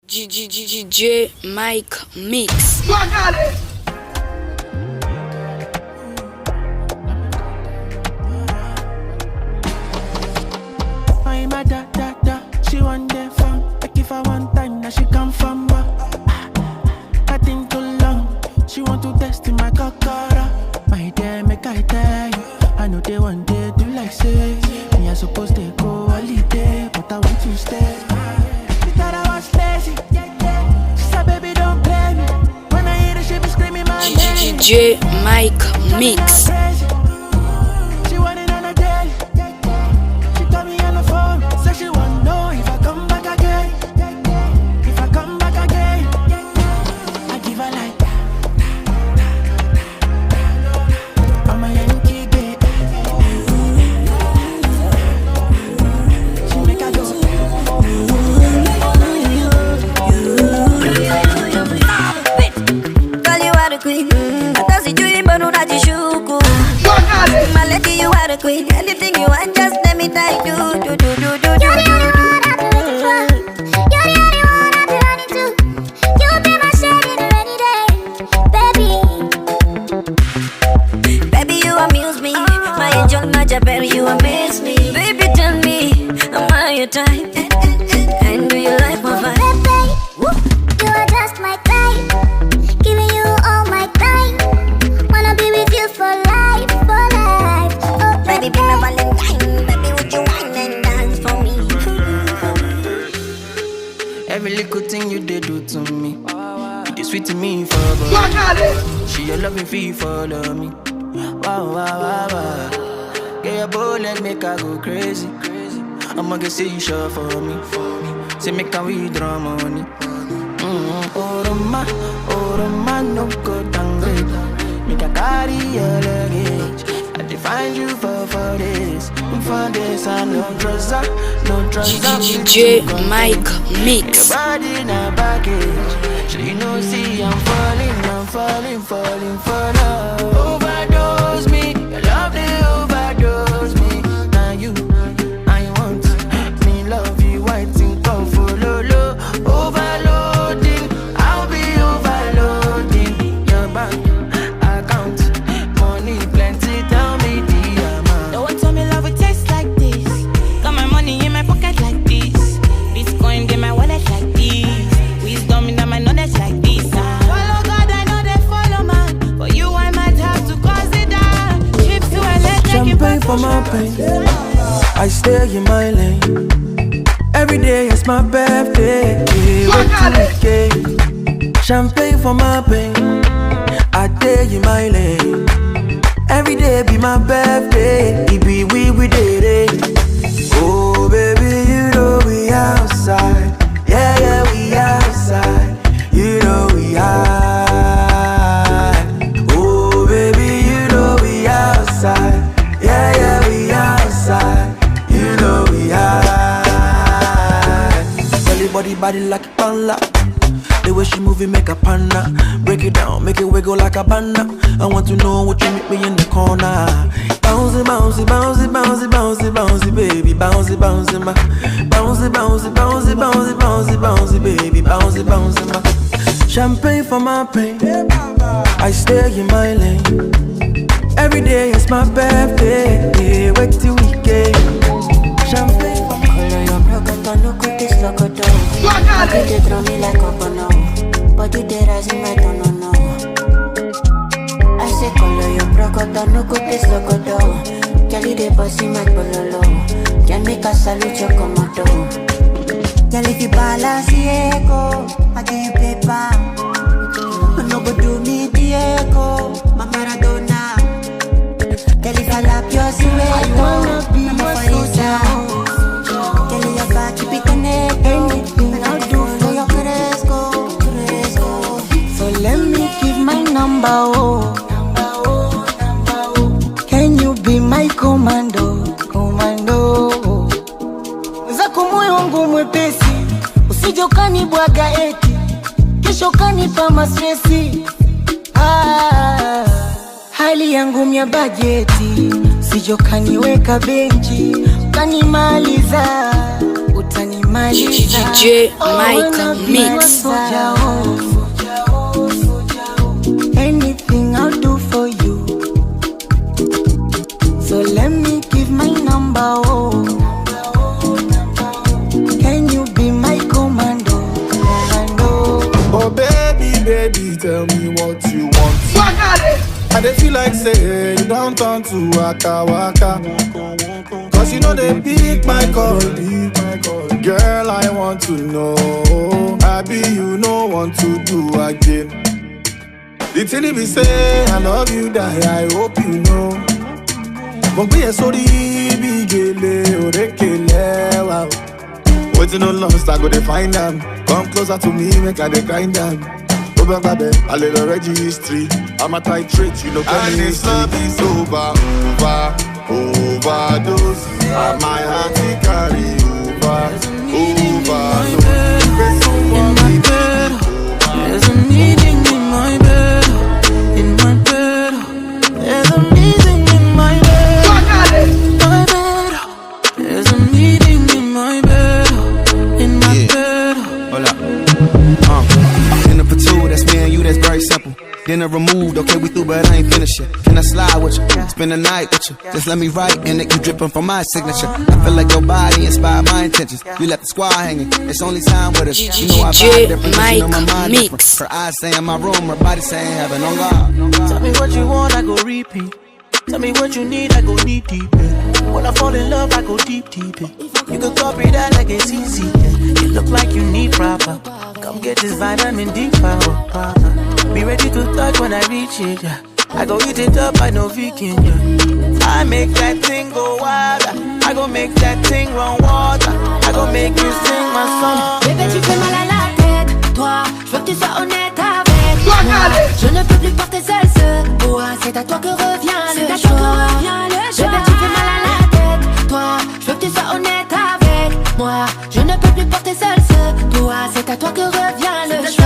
DJ Mike Mix. I'm a da. She want the fun. I give her one time, now she come from back. I think too long. She want to test in my cockara. My dear, make I tell you. I know they one day do like say me I supposed to go holiday, but I want to stay. She thought I was lazy. She said, baby, don't play me. When I hear the she be screaming my name. DJ Mike Mix. She want it on a daily. She call me on the phone, say she want know if I come back again. If I come back again, I give her like that. I'm a Yankee babe. She make her go. Girl, you are the queen. I don't see you in Banuna Jishuku. My lady, you are the queen. Anything you want, just let me tell you. You're the only one I've been waiting for. You're the only one I've been running to. You'll be my shade in a rainy day, baby. Baby, you amuse me. My angel, my Jabber, you amaze me. Baby, tell me, am I your type? And do you like my vibe? Baby, you are just my type. Giving you all my time. Wanna be with you for life, for life. Oh, baby, be my Valentine. Baby, would you wine and dance for me? Every little thing you did do to me, you sweet to me for a she a loving fee follow me. Wow. Get your bullet, make her go crazy. I'ma get say you sure for me. Say make her withdraw money. Oh Roma, no go downgrade. Make a carry your luggage. I define you for this. For this, I no trust up. DJ Mike Mix. Your body in a baggage. So you know, see, I'm falling for love. Overdose me, your love they overdose me. Now you, I want me love you, white and come for low. Overloading, I'll be overloading your bank account. Money plenty, tell me the amount. No one told me love would taste like this. Got my money in my pocket like this. Bitcoin in my wallet like this. Wisdom in my knowledge like this. Follow God, I know they follow man. For you, I might have to consider trips to LA. Champagne for my pain. I stay in my lane. Every day is my birthday. Wait till weekend. Champagne for my pain. I stay in my lane. Every day be my birthday. It be we did it. Oh baby, you know we outside. Yeah, we outside. You know we high. Oh baby, you know we outside. Yeah, we outside. You know we high. Body like a panda. The way she move it make a panda. Break it down, make it wiggle like a banda. I want to know what you meet me in the corner. Bouncy, baby. Bouncy, ma. Bouncy, baby. Bouncy, ma. Champagne for my pain. I stay in my lane. Every day is my birthday. Wait till weekend. Champagne for my pain. No cut this loco down. Body they throw me like a bono. Body they rise in my no. I say color your brocodo. No cut this loco down. Kelly they bossy my pololo. Can make a salute your commando. Girl if you balance the echo, I give you paper. No go do me the echo, my Maradona. Girl if I lap your silhouette, I wanna be my soldier. Keep it connected. Anything I'll do for your Cresco. So let me give my number, oh. Can you be my commando? Zako moyo wangu mwepesi, usije ukanibwaga eti kesho kanipa mastresi. Hali yangu mya bajeti, usije ukaniweka benchi ukanimaliza. DJ Mike Mix. Anything I'll do for you. So let me give my number. Oh, can you be my commando? Oh baby, baby, tell me what you want. I dey feel like say you don't turn to waka waka. Cause you know they pick my call. Girl, I want to know, Abby, you know want to do again. The thing be say I love you, die, I hope you know. But be a sorry, big gele, orekele, wow. Waiting on lost, I go to find them. Come closer to me, make I dey grind them. Over baby, a little registry. I'm a titrate, you know. And this love is over, overdose. And my heart it carry over. There's a meaning in my bed, in my bed. There's a meaning in my bed, my bed. There's a meaning in my bed, in my bed. Hold up. In the platoon, that's me and you, that's very simple. Dinner removed, okay, we through, but I ain't finished yet. Can I slide with you? Spend the night with you. Just let me write, and it keep dripping from my signature. I feel like your body inspired my intentions. You left the squad hanging, it's only time with us. You know I vibe different, you know my mind different. Her eyes say in my room, her body saying heaven on God. Tell me what you want, I go repeat. Tell me what you need, I go deep, deep. When I fall in love, I go deep, deep. You can copy that like it's easy. You look like you need proper. Come get this vitamin D power. Be ready to touch when I reach it. Yeah. I go eat it up, I know vegan. Yeah. I make that thing go wild. I go make that thing run water. I go make you sing my song. Bébé, tu fais mal à la tête. Toi, je veux que tu sois honnête avec moi. Je ne peux plus porter seul ce poids. C'est à toi que revient le choix. Bébé, tu fais mal à la tête. Toi, je veux que tu sois honnête avec moi. Je ne peux plus porter seul ce poids. C'est à toi que revient le choix.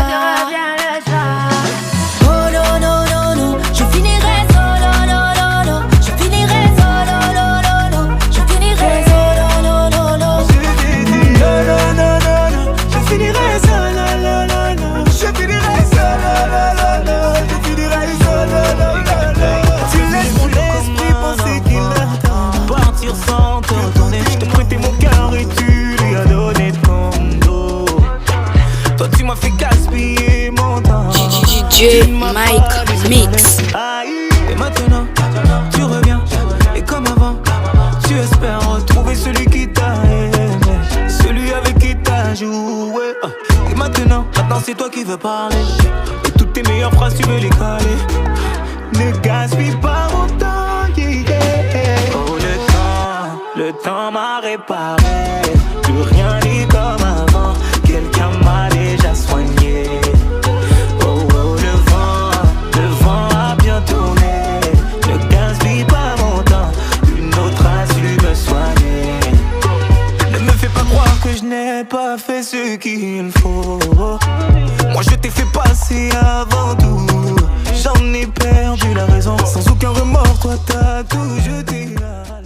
Oh non, non, non, non. Je finirai solo, non, non, non. Je finirai solo, non, non, non. Je finirai solo, non, non, non. Non, non, non, non, non. Je finirai solo, non, non, non. Je finirai solo, non, non, non. Je finirai solo, non, non, non. Tu laisses mon esprit penser qu'il attend. Partir sans te retourner. Je t'ai prêté mon cœur et tu lui as donné ton dos. Toi tu m'as fait gaspiller mon temps. DJ Mike Mix. Et maintenant, tu reviens. Et comme avant, tu espères retrouver celui qui t'a aimé, celui avec qui t'as joué. Et maintenant c'est toi qui veux parler. Et toutes tes meilleures phrases tu veux les caler. Ne gaspille pas mon temps, yeah. Oh le temps m'a réparé. Plus rien n'est comme avant. Quelqu'un m'a déjà soigné. Le vent a bien tourné. Ne gaspille pas mon temps. Une autre a su me soigner. Ne me fais pas croire que je n'ai pas fait ce qu'il faut. Moi je t'ai fait passer avant tout. J'en ai perdu la raison. Sans aucun remords, toi t'as tout jeté là.